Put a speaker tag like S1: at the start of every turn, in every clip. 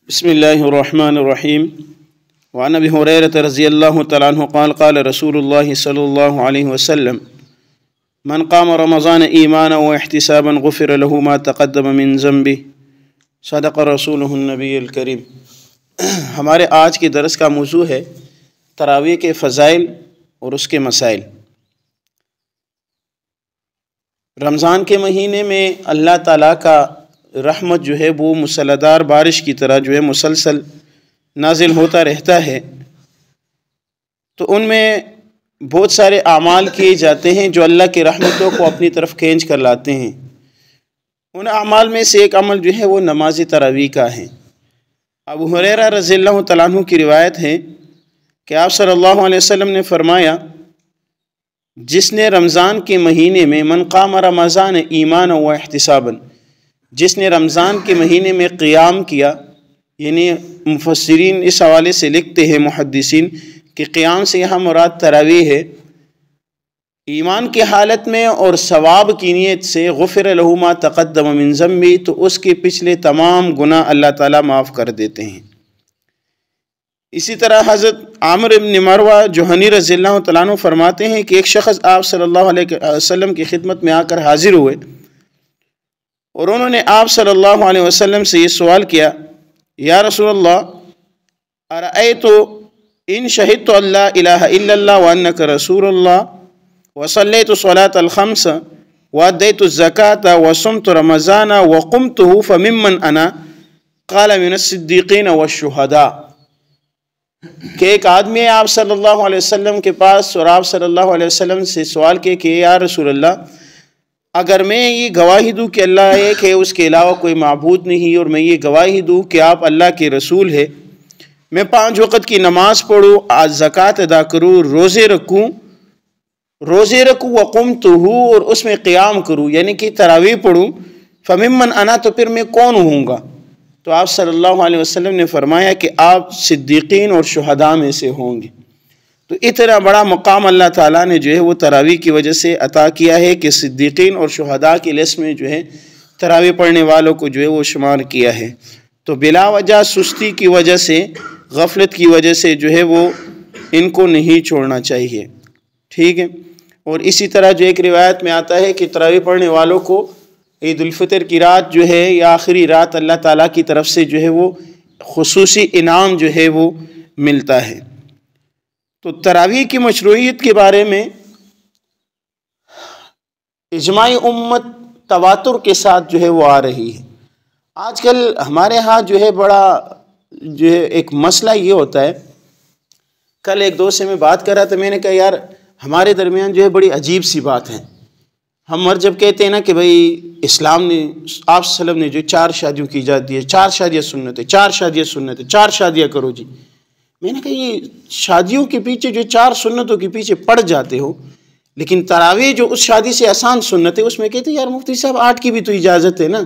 S1: بسم الله الرحمن الرحيم وعن ابي هريره رضي الله تعالى عنه قال قال رسول الله صلى الله عليه وسلم من قام رمضان ایمانا واحتسابا غفر له ما تقدم من ذنبه صدق رسوله النبی الکریم۔ ہمارے آج کے درس کا موضوع ہے تراویح کے فضائل اور اس کے مسائل۔ رمضان کے مہینے میں اللہ تعالیٰ کا رحمت جو ہے وہ مسلسل بارش کی طرح جو ہے مسلسل نازل ہوتا رہتا ہے، تو ان میں بہت سارے اعمال کیے جاتے ہیں جو اللہ کی رحمتوں کو اپنی طرف کھینچ کر لاتے ہیں۔ ان اعمال میں سے ایک عمل جو ہے وہ نماز تراویح کا ہے۔ ابو ہریرہ رضی اللہ تعالیٰ عنہ کی روایت ہے کہ آپ صلی اللہ علیہ وسلم نے فرمایا، جس نے رمضان کے مہینے میں من قام رمضان ایمانا و احتسابا، جس نے رمضان کے مہینے میں قیام کیا، یعنی مفسرین اس حوالے سے لکھتے ہیں محدثین کہ قیام سے یہاں مراد تراویح ہے، ایمان کی حالت میں اور ثواب کی نیت سے غفر لہ ما تقدم من ذنبہ، تو اس کے پچھلے تمام گناہ اللہ تعالیٰ معاف کر دیتے ہیں۔ اسی طرح حضرت عامر بن مروہ جوہنی رضی اللہ تعالیٰ عنہ فرماتے ہیں کہ ایک شخص آپ صلی اللہ علیہ وسلم کی خدمت میں آ کر حاضر ہوئے اور انہوں نے آپ صلی اللہ علیہ وسلم سے یہ سوال کیا، یا رسول اللہ ارأیت ان شہدت ان لا الہ الا اللہ وانک رسول اللہ وصلیت صلاة الخمس وادیت الزکاة وصمت رمضان وقمته فممن انا؟ قال من الصدیقین والشہداء۔ کہ ایک آدمی آپ صلی اللہ علیہ وسلم کے پاس اور آپ صلی اللہ علیہ وسلم سے سوال کیا کہ یا رسول اللہ، اگر میں یہ گواہی دوں کہ اللہ ایک ہے، اس کے علاوہ کوئی معبود نہیں، اور میں یہ گواہی دوں کہ آپ اللہ کے رسول ہے، میں 5 وقت کی نماز پڑھوں، زکوٰۃ ادا کروں، روزے رکھوں وقمتہ، اور اس میں قیام کروں یعنی کہ تراویح پڑھوں، فممن انا، تو پھر میں کون ہوں گا؟ تو آپ صلی اللہ علیہ وسلم نے فرمایا کہ آپ صدیقین اور شہداء میں سے ہوں گے۔ تو اتنا بڑا مقام اللہ تعالیٰ نے جو ہے وہ تراویح کی وجہ سے عطا کیا ہے کہ صدیقین اور شہداء کی لسٹ میں جو ہے تراویح پڑھنے والوں کو جو ہے وہ شمار کیا ہے۔ تو بلا وجہ سستی کی وجہ سے، غفلت کی وجہ سے جو ہے وہ ان کو نہیں چھوڑنا چاہیے، ٹھیک ہے۔ اور اسی طرح جو ایک روایت میں آتا ہے کہ تراویح پڑھنے والوں کو عید الفطر کی رات جو ہے یا آخری رات اللہ تعالیٰ کی طرف سے جو ہے وہ خصوصی انعام جو ہے وہ ملتا ہے۔ تو تراویح کی مشروعیت کے بارے میں اجماع امت تواتر کے ساتھ جو ہے وہ آ رہی ہے۔ آج کل ہمارے ہاں جو ہے بڑا جو ہے ایک مسئلہ یہ ہوتا ہے، کل ایک دوست سے میں بات کر رہا تھا، میں نے کہا یار ہمارے درمیان جو ہے بڑی عجیب سی بات ہے، ہم ہر جب کہتے ہیں نا کہ بھئی اسلام نے، آپ صلی اللہ علیہ وسلم نے جو 4 شادیوں کی اجازت دی ہے، 4 شادیاں سنت ہے، 4 شادیاں سنت ہے، 4 شادیاں کرو جی۔ میں نے کہا یہ شادیوں کے پیچھے جو 4 سنتوں کے پیچھے پڑ جاتے ہو، لیکن تراویح جو اس شادی سے آسان سنت ہے، اس میں کہتے ہیں یار مفتی صاحب 8 کی بھی تو اجازت ہے نا،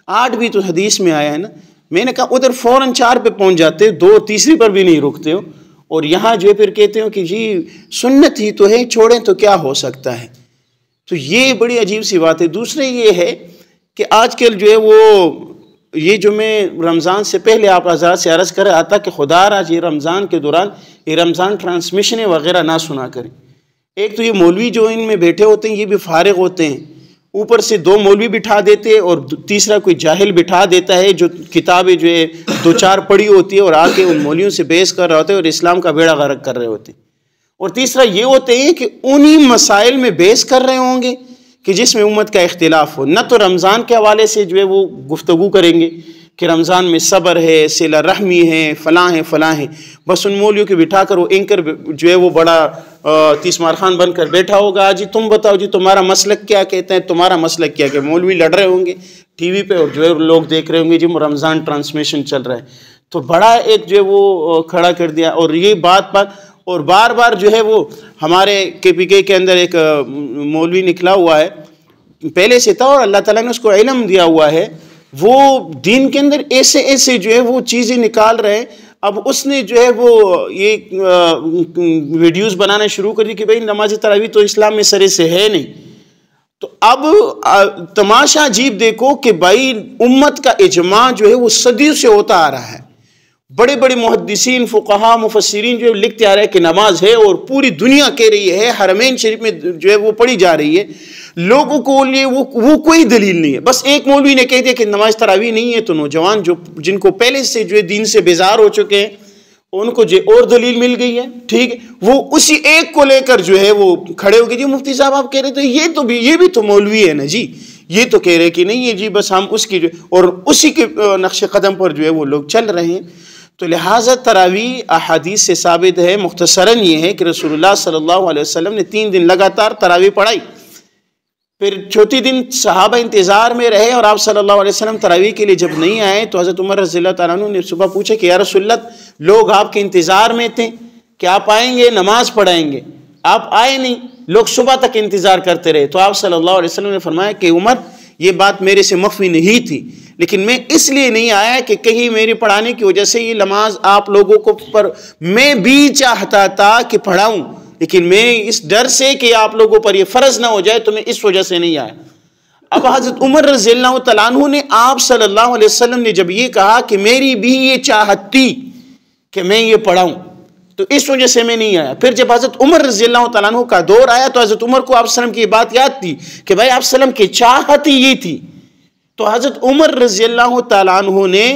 S1: 8 بھی تو حدیث میں آیا ہے نا۔ میں نے کہا ادھر فوراً 4 پہ پہنچ جاتے ہو، 2 تیسری پر بھی نہیں رکتے ہو، اور یہاں جو ہے پھر کہتے ہو کہ جی سنت ہی تو ہے، چھوڑیں تو کیا ہو سکتا ہے۔ تو یہ بڑی عجیب سی بات ہے۔ دوسرے یہ ہے کہ آج کل جو ہے وہ یہ جو میں رمضان سے پہلے آپ حضرات سے عرض کر رہا تھا کہ خدا را یہ رمضان کے دوران یہ رمضان ٹرانسمیشنیں وغیرہ نہ سنا کریں۔ ایک تو یہ مولوی جو ان میں بیٹھے ہوتے ہیں یہ بھی فارغ ہوتے ہیں، اوپر سے 2 مولوی بٹھا دیتے اور تیسرا کوئی جاہل بٹھا دیتا ہے جو کتابیں جو ہے 2-4 پڑھی ہوتی ہے اور آ کے ان مولویوں سے بحث کر رہے ہوتے ہیں اور اسلام کا بیڑا غرق کر رہے ہوتے ہیں۔ اور تیسرا یہ ہوتے ہیں کہ انہی مسائل میں بحث کر رہے ہوں گے کہ جس میں امت کا اختلاف ہو، نہ تو رمضان کے حوالے سے جو ہے وہ گفتگو کریں گے کہ رمضان میں صبر ہے، صلہ رحمی ہے، فلاں ہے فلاں ہے، بس ان مولویوں کو بٹھا کر وہ اینکر جو ہے وہ بڑا تیسمار خان بن کر بیٹھا ہوگا، جی تم بتاؤ جی تمہارا مسلک کیا کہتا ہے، تمہارا مسلک کیا کہ مولوی لڑ رہے ہوں گے ٹی وی پہ اور جو ہے لوگ دیکھ رہے ہوں گے جی رمضان ٹرانسمیشن چل رہا ہے۔ تو بڑا ایک جو ہے وہ کھڑا کر دیا، اور یہ بات اور بار بار جو ہے وہ ہمارے KPK کے اندر ایک مولوی نکلا ہوا ہے، پہلے سے تھا اور اللہ تعالیٰ نے اس کو علم دیا ہوا ہے، وہ دین کے اندر ایسے جو ہے وہ چیزیں نکال رہے ہیں۔ اب اس نے جو ہے وہ یہ ویڈیوز بنانا شروع کر دی کہ بھئی نماز تراویح تو اسلام میں سرے سے ہے نہیں۔ تو اب تماشا عجیب دیکھو کہ بھائی امت کا اجماع جو ہے وہ صدیوں سے ہوتا آ رہا ہے، بڑے بڑے محدثین فقہا مفسرین جو لکھتے آ رہے ہیں کہ نماز ہے اور پوری دنیا کہہ رہی ہے، حرمین شریف میں جو ہے وہ پڑھی جا رہی ہے، لوگوں کو لیے وہ کوئی دلیل نہیں ہے۔ بس ایک مولوی نے کہہ دیا کہ نماز تراویح نہیں ہے، تو نوجوان جن کو پہلے سے جو ہے دین سے بیزار ہو چکے ہیں ان کو جو اور دلیل مل گئی ہے، ٹھیک ہے، وہ اسی ایک کو لے کر جو ہے وہ کھڑے ہو گئے، جی مفتی صاحب آپ کہہ رہے تھے یہ بھی تو مولوی ہے نا جی، یہ تو کہہ رہے کہ نہیں ہے جی، بس ہم اس کی اور اسی کے نقش قدم پر جو ہے وہ لوگ چل رہے ہیں۔ تو لہٰذا تراویح احادیث سے ثابت ہے، مختصراً یہ ہے کہ رسول اللہ صلی اللہ علیہ وسلم نے 3 دن لگاتار تراویح پڑھائی، پھر چوتھی دن صحابہ انتظار میں رہے اور آپ صلی اللہ علیہ وسلم تراویح کے لیے جب نہیں آئے تو حضرت عمر رضی اللہ تعالیٰ عنہ نے صبح پوچھا کہ یا رسول اللہ، لوگ آپ کے انتظار میں تھے کہ آپ آئیں گے نماز پڑھائیں گے، آپ آئے نہیں، لوگ صبح تک انتظار کرتے رہے۔ تو آپ صلی اللہ علیہ وسلم نے فرمایا کہ عمر یہ بات میرے سے مخفی نہیں تھی، لیکن میں اس لیے نہیں آیا کہ کہیں میری پڑھانے کی وجہ سے یہ نماز آپ لوگوں کو پر میں بھی چاہتا تھا کہ پڑھاؤں، لیکن میں اس ڈر سے کہ آپ لوگوں پر یہ فرض نہ ہو جائے تو میں اس وجہ سے نہیں آیا۔ اب حضرت عمر رضی اللہ تعالیٰ عنہ نے آپ صلی اللہ علیہ وسلم نے جب یہ کہا کہ میری بھی یہ چاہت تھی کہ میں یہ پڑھاؤں تو اس وجہ سے میں نہیں آیا، پھر جب حضرت عمر رضی اللہ تعالیٰ عنہ کا دور آیا تو حضرت عمر کو آپ صلی اللہ علیہ وسلم کی یہ بات یاد تھی کہ بھائی آپ صلی اللہ علیہ وسلم کی چاہت ہی یہ تھی، تو حضرت عمر رضی اللہ تعالیٰ عنہ نے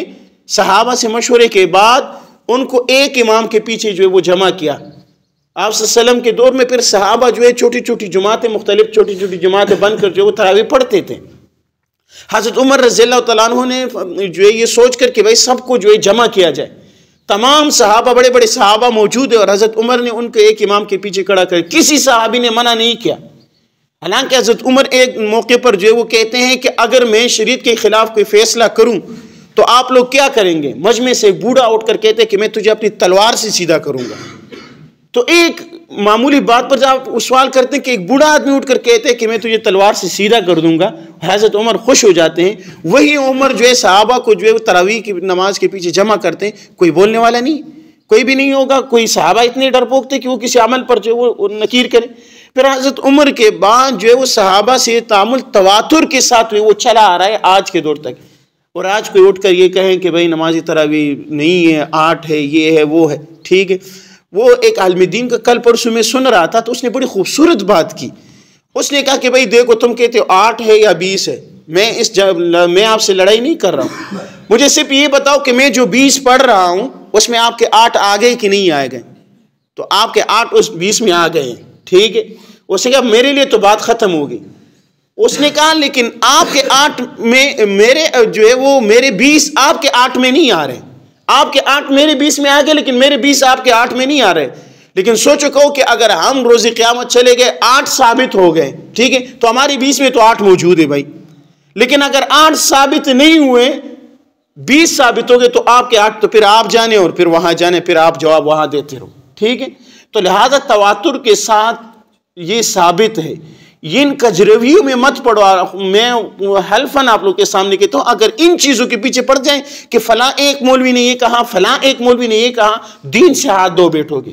S1: صحابہ سے مشورے کے بعد ان کو ایک امام کے پیچھے جو ہے وہ جمع کیا۔ آپ صلی اللہ علیہ وسلم کے دور میں پھر صحابہ جو ہے چھوٹی چھوٹی جماعتیں، مختلف چھوٹی چھوٹی جماعتیں بن کر جو ہے وہ تراویح پڑھتے تھے۔ حضرت عمر رضی اللہ تعالیٰ عنہ نے جو ہے یہ سوچ کر کہ بھائی سب کو جو ہے جمع کیا جائے، تمام صحابہ بڑے بڑے صحابہ موجود ہیں اور حضرت عمر نے ان کو ایک امام کے پیچھے کھڑا کر، کسی صحابی نے منع نہیں کیا۔ حالانکہ حضرت عمر ایک موقع پر جو ہے وہ کہتے ہیں کہ اگر میں شریعت کے خلاف کوئی فیصلہ کروں تو آپ لوگ کیا کریں گے؟ مجمع سے ایک بوڑھا اٹھ کر کہتے ہیں کہ میں تجھے اپنی تلوار سے سیدھا کروں گا۔ تو ایک معمولی بات پر جب آپ سوال کرتے ہیں کہ ایک بوڑھا آدمی اٹھ کر کہتے ہیں کہ میں تجھے تلوار سے سیدھا کر دوں گا، حضرت عمر خوش ہو جاتے ہیں۔ وہی عمر جو ہے صحابہ کو جو ہے تراویح کی نماز کے پیچھے جمع کرتے ہیں، کوئی بولنے والا نہیں، کوئی بھی نہیں ہوگا، کوئی صحابہ اتنے ڈرپوک تھے کہ وہ کسی عمل پر جو ہے وہ نکیر کرے۔ پھر حضرت عمر کے بعد جو ہے وہ صحابہ سے تعامل تواتر کے ساتھ وہ چلا آ رہا ہے آج کے دور تک، اور آج کوئی اٹھ کر یہ کہیں کہ بھائی نماز تراویح نہیں ہے، 8 ہے، یہ ہے، وہ ہے، ٹھیک ہے۔ وہ ایک عالم دین کا کل پرسوں میں سن رہا تھا تو اس نے بڑی خوبصورت بات کی، اس نے کہا کہ بھائی دیکھو تم کہتے ہو 8 ہے یا 20 ہے، میں آپ سے لڑائی نہیں کر رہا ہوں، مجھے صرف یہ بتاؤ کہ میں جو 20 پڑھ رہا ہوں اس میں آپ کے 8 آ گئے کہ نہیں آئے گئے؟ تو آپ کے 8 اس 20 میں آ گئے ہیں، ٹھیک ہے۔ اس نے کہا میرے لیے تو بات ختم ہوگی۔ اس نے کہا لیکن آپ کے 8 میں میرے جو ہے وہ میرے 20 آپ کے 8 میں نہیں آ رہے، آپ کے 8 میرے 20 میں آ گئے لیکن میرے 20 آپ کے 8 میں نہیں آ رہے۔ لیکن سوچو کہو کہ اگر ہم روز قیامت چلے گئے 8 ثابت ہو گئے، ٹھیک ہے، تو ہماری 20 میں تو 8 موجود ہے بھائی، لیکن اگر 8 ثابت نہیں ہوئے، 20 ثابت ہو گئے تو آپ کے 8 تو پھر آپ جانے اور پھر وہاں جانے، پھر آپ جواب وہاں دیتے رہو، ٹھیک ہے۔ تو لہذا تواتر کے ساتھ یہ ثابت ہے، ان کجرویوں میں مت پڑو۔ میں حلفاً آپ لوگ کے سامنے کہتا ہوں اگر ان چیزوں کے پیچھے پڑ جائیں کہ فلاں ایک مولوی نے یہ کہا، فلاں ایک مولوی نے یہ کہا، دین سے ہاتھ دھو بیٹھو گے۔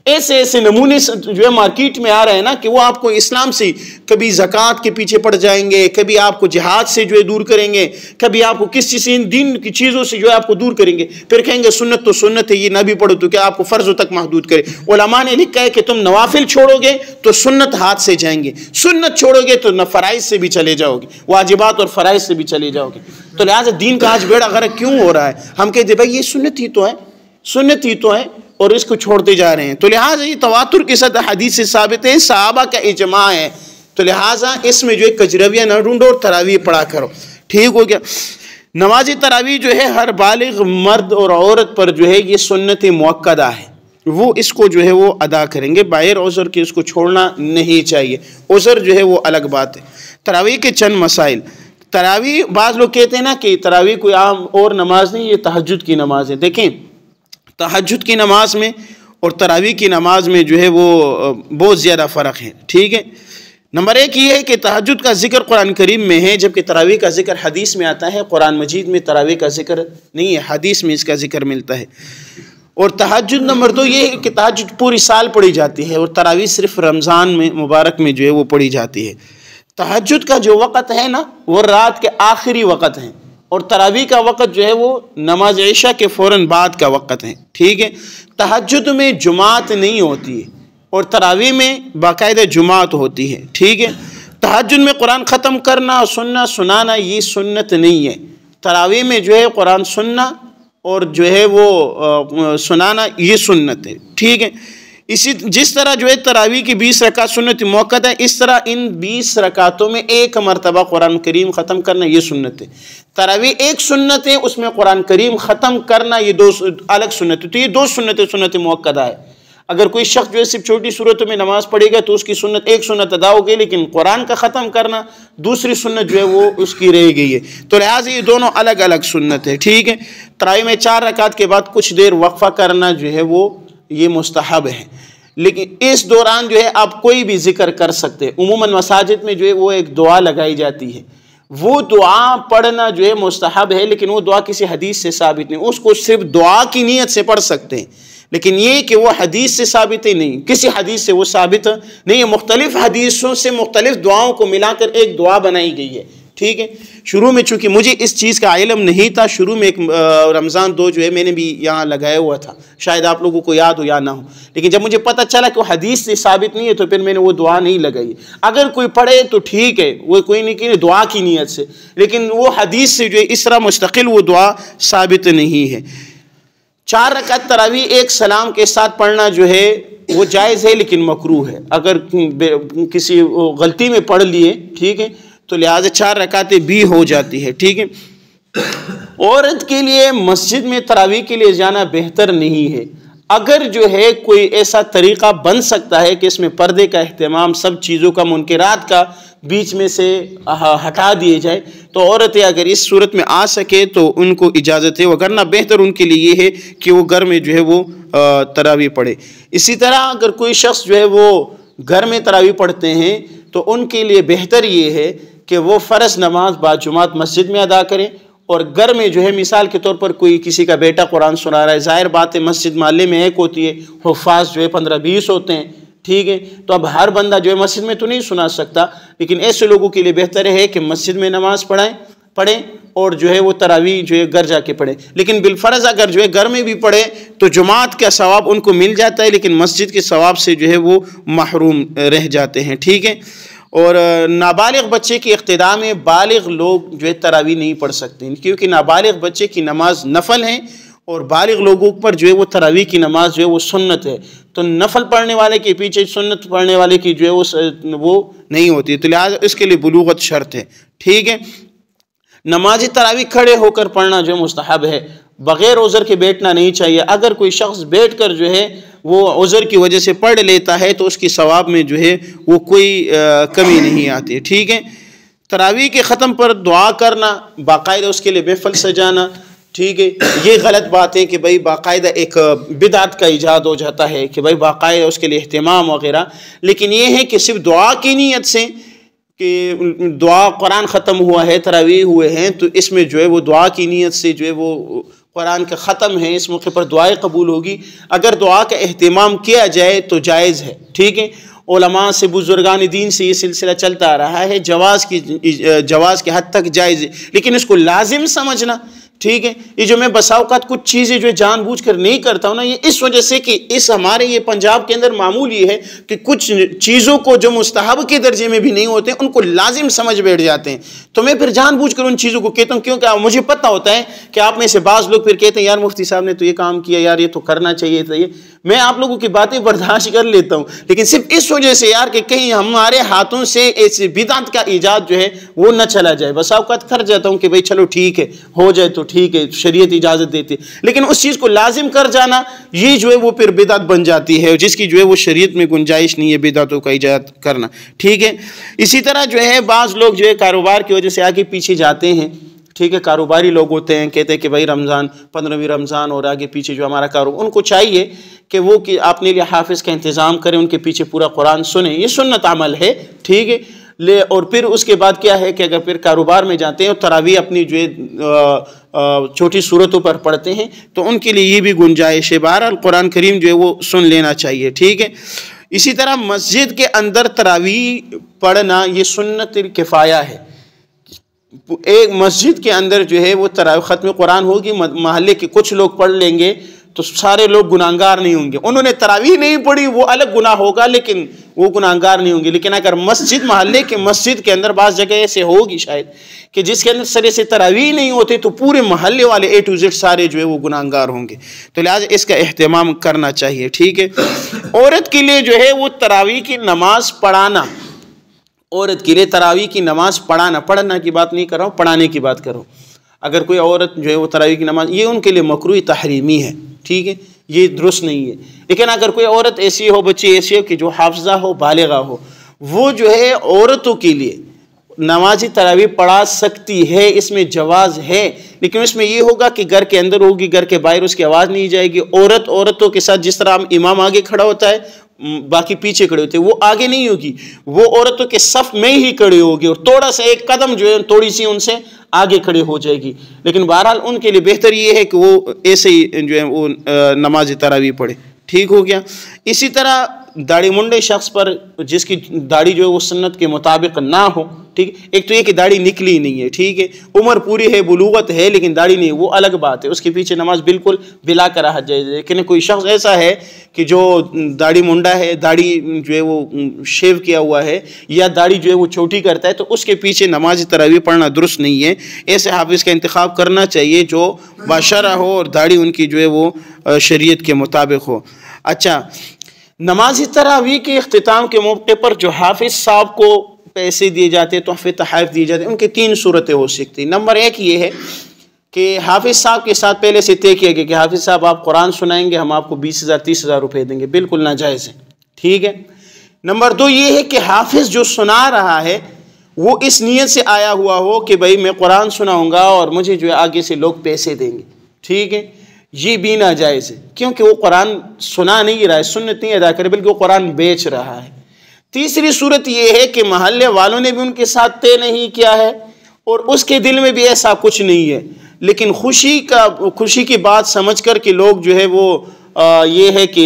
S1: ایسے ایسے نمونے جو ہے مارکیٹ میں آ رہے ہیں نا کہ وہ آپ کو اسلام سے کبھی زکوٰۃ کے پیچھے پڑ جائیں گے، کبھی آپ کو جہاد سے جو ہے دور کریں گے، کبھی آپ کو کس چیز سے دین کی چیزوں سے جو ہے آپ کو دور کریں گے، پھر کہیں گے سنت تو سنت ہے، یہ نہ بھی پڑھو تو کیا آپ کو فرضوں تک محدود کرے۔ علماء نے لکھا ہے کہ تم نوافل چھوڑو گے تو سنت ہاتھ سے جائیں گے، سنت چھوڑو گے تو فرائض سے بھی چلے جاؤ گے، واجبات اور فرائض سے بھی چلے جاؤ گے۔ تو لہٰذا دین کا آج بیڑا غرق کیوں ہو رہا ہے؟ ہم کہتے ہیں بھائی یہ سنت ہی تو ہے، سنت ہی تو ہے، اور اس کو چھوڑتے جا رہے ہیں۔ تو لہٰذا یہ تواتر کے ساتھ حدیث سے ثابت ہے، صحابہ کا اجماع ہے، تو لہٰذا اس میں جو ہے کجرویہ نہ ڈھونڈو اور تراویح پڑھا کرو، ٹھیک ہو گیا۔ نماز تراویح جو ہے ہر بالغ مرد اور عورت پر جو ہے یہ سنت مؤکدہ ہے، وہ اس کو جو ہے وہ ادا کریں گے، بغیر عذر کے اس کو چھوڑنا نہیں چاہیے، عذر جو ہے وہ الگ بات ہے۔ تراویح کے چند مسائل۔ تراویح بعض لوگ کہتے ہیں نا کہ تراویح کوئی عام اور نماز نہیں، یہ تہجد کی نماز ہے۔ دیکھیں تہجد کی نماز میں اور تراویح کی نماز میں جو ہے وہ بہت زیادہ فرق ہے، ٹھیک ہے۔ نمبر 1 یہ ہے کہ تہجد کا ذکر قرآن کریم میں ہے، جبکہ تراویح کا ذکر حدیث میں آتا ہے۔ قرآن مجید میں تراویح کا ذکر نہیں ہے، حدیث میں اس کا ذکر ملتا ہے۔ اور تہجد نمبر 2 یہ ہے کہ تہجد پوری سال پڑھی جاتی ہے اور تراویح صرف رمضان میں مبارک میں جو ہے وہ پڑھی جاتی ہے۔ تہجد کا جو وقت ہے نا وہ رات کے آخری وقت ہے، اور تراویح کا وقت جو ہے وہ نماز عشاء کے فوراً بعد کا وقت ہے، ٹھیک ہے۔ تہجد میں جماعت نہیں ہوتی ہے اور تراویح میں باقاعدہ جماعت ہوتی ہے، ٹھیک ہے۔ تہجد میں قرآن ختم کرنا اور سنانا یہ سنت نہیں ہے۔ تراویح میں جو ہے قرآن سننا اور جو ہے وہ سنانا یہ سنت ہے، ٹھیک ہے۔ جس طرح جو ہے تراویح کی 20 رکعت سنت موقع ہے، اس طرح ان 20 رکعتوں میں ایک مرتبہ قرآن کریم ختم کرنا یہ سنت ہے۔ تراویح ایک سنت ہے، اس میں قرآن کریم ختم کرنا یہ دو الگ سنت ہے، تو یہ دو سنت موقع ہے۔ اگر کوئی شخص جو ہے صرف چھوٹی صورتوں میں نماز پڑھے گا تو اس کی سنت ایک سنت ادا ہوگی، لیکن قرآن کا ختم کرنا دوسری سنت جو ہے وہ اس کی رہ گئی ہے، تو لہٰذا یہ دونوں الگ الگ سنت ہے، ٹھیک ہے۔ تراویح میں 4 رکعت کے بعد کچھ دیر وقفہ کرنا جو ہے وہ یہ مستحب ہے، لیکن اس دوران جو ہے آپ کوئی بھی ذکر کر سکتے ہیں۔ عموماً مساجد میں جو ہے وہ ایک دعا لگائی جاتی ہے، وہ دعا پڑھنا جو ہے مستحب ہے، لیکن وہ دعا کسی حدیث سے ثابت نہیں، اس کو صرف دعا کی نیت سے پڑھ سکتے ہیں، لیکن یہ کہ وہ حدیث سے ثابت ہی نہیں، کسی حدیث سے وہ ثابت نہیں ہے۔ مختلف حدیثوں سے مختلف دعاؤں کو ملا کر ایک دعا بنائی گئی ہے، ٹھیک ہے۔ شروع میں چونکہ مجھے اس چیز کا علم نہیں تھا، شروع میں ایک رمضان 2 جو ہے میں نے بھی یہاں لگایا ہوا تھا، شاید آپ لوگوں کو یاد ہو یا نہ ہو، لیکن جب مجھے پتہ چلا کہ وہ حدیث سے ثابت نہیں ہے تو پھر میں نے وہ دعا نہیں لگائی۔ اگر کوئی پڑھے تو ٹھیک ہے، وہ کوئی نہیں کہ دعا کی نیت سے، لیکن وہ حدیث سے جو ہے اس طرح مستقل وہ دعا ثابت نہیں ہے۔ 4 رکعت تراویح ایک سلام کے ساتھ پڑھنا جو ہے وہ جائز ہے، لیکن مکروہ ہے۔ اگر کسی غلطی میں پڑھ لیے، ٹھیک ہے، تو لہٰذا 4 رکعتیں بھی ہو جاتی ہے، ٹھیک ہے۔ عورت کے لیے مسجد میں تراویح کے لیے جانا بہتر نہیں ہے۔ اگر جو ہے کوئی ایسا طریقہ بن سکتا ہے کہ اس میں پردے کا اہتمام، سب چیزوں کا، منکرات کا بیچ میں سے ہٹا دیے جائے، تو عورتیں اگر اس صورت میں آ سکے تو ان کو اجازت ہے، وگرنہ بہتر ان کے لیے یہ ہے کہ وہ گھر میں جو ہے وہ تراویح پڑھے۔ اسی طرح اگر کوئی شخص جو ہے وہ گھر میں تراویح پڑھتے ہیں تو ان کے لیے بہتر یہ ہے کہ وہ فرض نماز باجماعت مسجد میں ادا کریں، اور گھر میں جو ہے مثال کے طور پر کوئی کسی کا بیٹا قرآن سنا رہا ہے، ظاہر بات ہے مسجد محلے میں ایک ہوتی ہے، حفاظ جو ہے 15-20 ہوتے ہیں، ٹھیک ہے، تو اب ہر بندہ جو ہے مسجد میں تو نہیں سنا سکتا، لیکن ایسے لوگوں کے لیے بہتر ہے کہ مسجد میں نماز پڑھیں اور جو ہے وہ تراویح جو ہے گھر جا کے پڑھیں۔ لیکن بالفرض اگر جو ہے گھر میں بھی پڑھے تو جماعت کا ثواب ان کو مل جاتا ہے، لیکن مسجد کے ثواب سے جو ہے وہ محروم رہ جاتے ہیں، ٹھیک ہے۔ اور نابالغ بچے کی اقتداء میں بالغ لوگ جو ہے تراویح نہیں پڑھ سکتے، کیونکہ نابالغ بچے کی نماز نفل ہے اور بالغ لوگوں پر جو ہے وہ تراویح کی نماز جو ہے وہ سنت ہے، تو نفل پڑھنے والے کے پیچھے سنت پڑھنے والے کی جو ہے وہ نہیں ہوتی، تو لہٰذا اس کے لیے بلوغت شرط ہے، ٹھیک ہے۔ نماز تراویح کھڑے ہو کر پڑھنا جو مستحب ہے، بغیر عذر کے بیٹھنا نہیں چاہیے۔ اگر کوئی شخص بیٹھ کر جو ہے وہ عذر کی وجہ سے پڑھ لیتا ہے تو اس کی ثواب میں جو ہے وہ کوئی کمی نہیں آتی، ٹھیک ہے۔ تراویح کے ختم پر دعا کرنا، باقاعدہ اس کے لیے محفل سجانا، ٹھیک ہے، یہ غلط بات ہے کہ بھائی باقاعدہ ایک بدعت کا ایجاد ہو جاتا ہے کہ بھائی باقاعدہ اس کے لیے اہتمام وغیرہ، لیکن یہ ہے کہ صرف دعا کی نیت سے کہ دعا قرآن ختم ہوا ہے، تراویح ہوئے ہیں، تو اس میں جو ہے وہ دعا کی نیت سے جو ہے وہ قرآن کا ختم ہے، اس موقع پر دعائیں قبول ہوگی۔ اگر دعا کا اہتمام کیا جائے تو جائز ہے، ٹھیک ہے۔ علماء سے، بزرگان دین سے یہ سلسلہ چلتا آ رہا ہے، جواز کی حد تک جائز ہے، لیکن اس کو لازم سمجھنا، ٹھیک ہے۔ یہ جو میں بسا اوقات کچھ چیزیں جو جان بوجھ کر نہیں کرتا ہوں نا، یہ اس وجہ سے کہ اس ہمارے یہ پنجاب کے اندر معمول یہ ہے کہ کچھ چیزوں کو جو مستحب کے درجے میں بھی نہیں ہوتے ان کو لازم سمجھ بیٹھ جاتے ہیں، تو میں پھر جان بوجھ کر ان چیزوں کو کہتا ہوں، کیونکہ مجھے پتہ ہوتا ہے کہ آپ میں سے بعض لوگ پھر کہتے ہیں یار مفتی صاحب نے تو یہ کام کیا، یار یہ تو کرنا چاہیے تھا۔ یہ میں آپ لوگوں کی باتیں برداشت کر لیتا ہوں، لیکن صرف اس وجہ سے یار کہ کہیں ہمارے ہاتھوں سے ایسی بدعت کا ایجاد جو ہے وہ نہ چلا جائے۔ بس اوقات کر جاتا ہوں کہ بھائی چلو ٹھیک ہے، ہو جائے تو ٹھیک ہے، شریعت اجازت دیتی، لیکن اس چیز کو لازم کر جانا یہ جو ہے وہ پھر بدعت بن جاتی ہے، جس کی جو ہے وہ شریعت میں گنجائش نہیں ہے بدعتوں کا ایجاد کرنا، ٹھیک ہے۔ اسی طرح جو ہے بعض لوگ جو ہے کاروبار کی وجہ سے آگے پیچھے جاتے ہیں، ٹھیک ہے، کاروباری لوگ ہوتے ہیں، کہتے ہیں کہ بھائی رمضان 15ویں رمضان اور آگے پیچھے جو ہمارا کاروبار، ان کو چاہیے کہ وہ کہ اپنے لیے حافظ کا انتظام کریں، ان کے پیچھے پورا قرآن سنیں، یہ سنت عمل ہے، ٹھیک ہے۔ اور پھر اس کے بعد کیا ہے کہ اگر پھر کاروبار میں جاتے ہیں تراویح اپنی جو ہے چھوٹی صورتوں پر پڑھتے ہیں تو ان کے لیے یہ بھی گنجائش ہے، بہرحال قرآن کریم جو ہے وہ سن لینا چاہیے، ٹھیک ہے۔ اسی طرح مسجد کے اندر تراویح پڑھنا یہ سنت کفایہ ہے، ایک مسجد کے اندر جو ہے وہ تراویح ختم قرآن ہوگی، محلے کے کچھ لوگ پڑھ لیں گے تو سارے لوگ گناہگار نہیں ہوں گے. انہوں نے تراویح نہیں پڑھی وہ الگ گناہ ہوگا لیکن وہ گناہگار نہیں ہوں گے. لیکن اگر مسجد محلے کے مسجد کے اندر بعض جگہ ایسے ہوگی شاید کہ جس کے اندر سرے سے تراویح نہیں ہوتے تو پورے محلے والے اے ٹو زیڈ سارے جو ہے وہ گناہگار ہوں گے. تو لہٰذا اس کا اہتمام کرنا چاہیے. ٹھیک ہے. عورت کے لیے جو ہے وہ تراویح کی نماز پڑھانا، عورت کے لیے تراویح کی نماز پڑھنا کی بات نہیں کر رہا ہوں، پڑھانے کی بات کر رہا ہوں. اگر کوئی عورت جو ہے وہ تراویح کی نماز، یہ ان کے لیے مکروہ تحریمی ہے. ٹھیک ہے، یہ درست نہیں ہے. لیکن اگر کوئی عورت ایسی ہو، بچی ایسی ہو کہ جو حافظہ ہو، بالغہ ہو، وہ جو ہے عورتوں کے لیے نماز تراویح پڑھا سکتی ہے، اس میں جواز ہے. لیکن اس میں یہ ہوگا کہ گھر کے اندر ہوگی، گھر کے باہر اس کی آواز نہیں جائے گی. عورتوں کے ساتھ جس طرح امام آگے کھڑا ہوتا ہے باقی پیچھے کھڑے ہوتے ہیں، وہ آگے نہیں ہوگی، وہ عورتوں کے صف میں ہی کھڑی ہوگی اور تھوڑا سا ایک قدم جو ہے تھوڑی سی ان سے آگے کھڑی ہو جائے گی. لیکن بہرحال ان کے لیے بہتر یہ ہے کہ وہ ایسے ہی جو ہے وہ نماز تراویح پڑھے. ٹھیک ہو گیا. اسی طرح داڑھی منڈے شخص پر جس کی داڑھی جو ہے وہ سنت کے مطابق نہ ہو، ٹھیک، ایک تو یہ کہ داڑھی نکلی نہیں ہے، ٹھیک ہے، عمر پوری ہے، بلوغت ہے لیکن داڑھی نہیں ہے، وہ الگ بات ہے، اس کے پیچھے نماز بالکل بلا کراہت جائز ہے. لیکن کوئی شخص ایسا ہے کہ جو داڑھی منڈا ہے، داڑھی جو ہے وہ شیو کیا ہوا ہے یا داڑھی جو ہے وہ چھوٹی کرتا ہے، تو اس کے پیچھے نماز تراویح پڑھنا درست نہیں ہے. ایسے حافظ کا انتخاب کرنا چاہیے جو باشرہ ہو اور داڑھی ان کی جو ہے وہ شریعت کے مطابق ہو. اچھا، نماز تراویح کے اختتام کے موقع پر جو حافظ صاحب کو پیسے دیے جاتے ہیں، تحفے تحائف دیے جاتے ہیں، ان کی 3 صورتیں ہو سکتی. نمبر 1 یہ ہے کہ حافظ صاحب کے ساتھ پہلے سے طے کیا گیا کہ حافظ صاحب آپ قرآن سنائیں گے، ہم آپ کو 20,000 30,000 روپے دیں گے، بالکل ناجائز ہے. ٹھیک ہے. نمبر 2 یہ ہے کہ حافظ جو سنا رہا ہے وہ اس نیت سے آیا ہوا ہو کہ بھائی میں قرآن سناؤں گا اور مجھے جو ہے آگے سے لوگ پیسے دیں گے. ٹھیک ہے. یہ بھی ناجائز ہے کیونکہ وہ قرآن سنا نہیں رہا ہے، سنت نہیں ادا کرے، بلکہ وہ قرآن بیچ رہا ہے. تیسری صورت یہ ہے کہ محلے والوں نے بھی ان کے ساتھ طے نہیں کیا ہے اور اس کے دل میں بھی ایسا کچھ نہیں ہے، لیکن خوشی کی بات سمجھ کر کہ لوگ جو ہے وہ یہ ہے کہ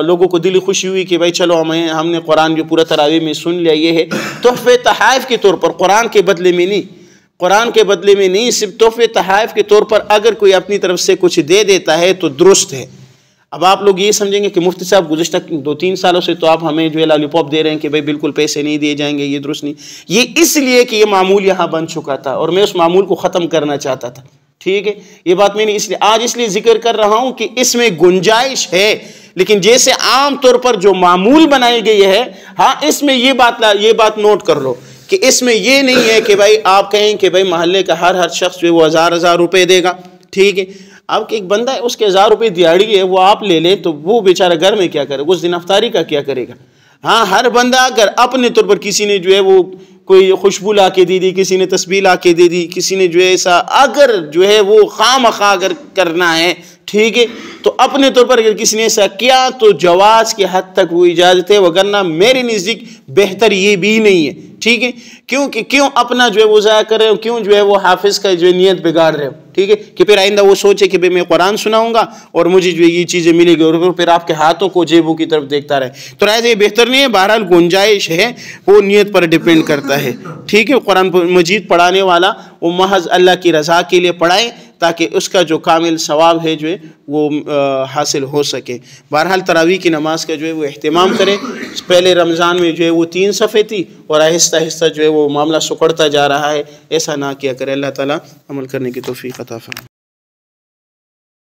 S1: لوگوں کو دلی خوشی ہوئی کہ بھائی چلو ہم نے قرآن جو پورا تراویح میں سن لیا. یہ ہے تحفے تحائف کے طور پر، قرآن کے بدلے میں نہیں، صرف تحفے تحائف کے طور پر اگر کوئی اپنی طرف سے کچھ دے دیتا ہے تو درست ہے. اب آپ لوگ یہ سمجھیں گے کہ مفتی صاحب گزشتہ 2-3 سالوں سے تو آپ ہمیں جو ہے لالی پاپ دے رہے ہیں کہ بھائی بالکل پیسے نہیں دیے جائیں گے، یہ درست نہیں. یہ اس لیے کہ یہ معمول یہاں بن چکا تھا اور میں اس معمول کو ختم کرنا چاہتا تھا. ٹھیک ہے. یہ بات میں نے آج اس لیے ذکر کر رہا ہوں کہ اس میں گنجائش ہے، لیکن جیسے عام طور پر جو معمول بنائی گئی ہے، ہاں اس میں یہ بات نوٹ کر لو کہ اس میں یہ نہیں ہے کہ بھائی آپ کہیں کہ بھائی محلے کا ہر شخص جو ہے وہ 1000 روپے دے گا. ٹھیک ہے. اب ایک بندہ ہے اس کے 1000 روپے دیہڑی ہے، وہ آپ لے لے تو وہ بیچارہ گھر میں کیا کرے، اس دن افطاری کا کیا کرے گا. ہاں ہر بندہ اگر اپنے طور پر کسی نے جو ہے وہ کوئی خوشبو لا کے دے دی، کسی نے تسبیح لا کے دے دی، کسی نے جو ہے ایسا اگر جو ہے وہ خواہ اگر کرنا ہے، ٹھیک ہے، تو اپنے طور پر اگر کسی نے ایسا کیا تو جواز کے حد تک وہ اجازت ہے، وگرنہ میرے نزدیک بہتر یہ بھی نہیں ہے. ٹھیک ہے. کیوں اپنا جو ہے وہ ضائع کر رہے ہو، کیوں جو ہے وہ حافظ کا جو ہے نیت بگاڑ رہے ہو. ٹھیک ہے. کہ پھر آئندہ وہ سوچے کہ بھئی میں قرآن سناؤں گا اور مجھے جو ہے یہ چیزیں ملے گی اور پھر آپ کے ہاتھوں کو جیبوں کی طرف دیکھتا رہے. تو رائے یہ بہتر نہیں ہے. بہرحال گنجائش ہے، وہ نیت پر ڈیپینڈ کرتا ہے. ٹھیک ہے. قرآن مجید پڑھانے والا وہ محض اللہ کی رضا کے لیے پڑھائے تاکہ اس کا جو کامل ثواب ہے جو ہے وہ حاصل ہو سکے. بہرحال تراویح کی نماز کا جو ہے وہ اہتمام کریں. پہلے رمضان میں جو ہے وہ 3 صفحے تھی اور آہستہ آہستہ جو ہے وہ معاملہ سکڑتا جا رہا ہے. ایسا نہ کیا کرے. اللہ تعالیٰ عمل کرنے کی توفیق عطا فرمائے.